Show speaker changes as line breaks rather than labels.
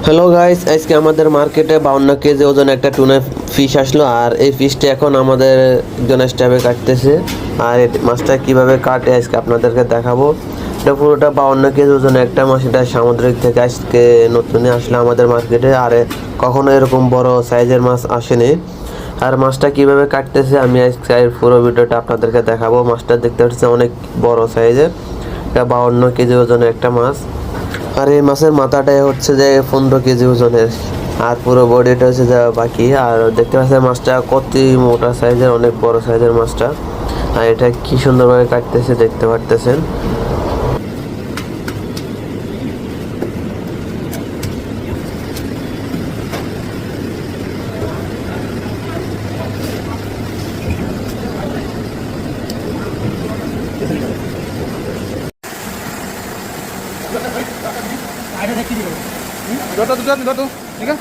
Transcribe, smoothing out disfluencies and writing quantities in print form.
Hello guys, আজকে আমাদের মার্কেটে 52 কেজি ওজন একটা টুনা ফিশ আসলো। আর এই ফিশটা এখন আমাদের একজন স্টাফে কাটতেছে। আর এই মাছটা কিভাবে কাটে আজকে আপনাদেরকে দেখাবো। এটা পুরোটা 52 কেজি ওজন একটা মাছ। এটা সামুদ্রিক থেকে আজকে নতুনই আসলো আমাদের মার্কেটে। আর কখনো এরকম বড় সাইজের মাছ আসেনি। আর মাছটা কিভাবে কাটতেছে আমি আজকে পুরো ভিডিওটা আপনাদেরকে দেখাবো। মাছটা দেখতে হচ্ছে অনেক বড় সাইজের। এটা 52 কেজি ওজনের একটা মাছ। আর এই মাছের মাথাটাই হচ্ছে যে 15 কেজি ওজনের। আর পুরো বডিটা হচ্ছে যা বাকি। আর দেখতে পাচ্ছেন মাছটা কত মোটা সাইজের, অনেক বড় সাইজের মাছটা। আর এটা কি সুন্দরভাবে কাটতেছে দেখতে পারতেছেন।
Dua tuh, tiga.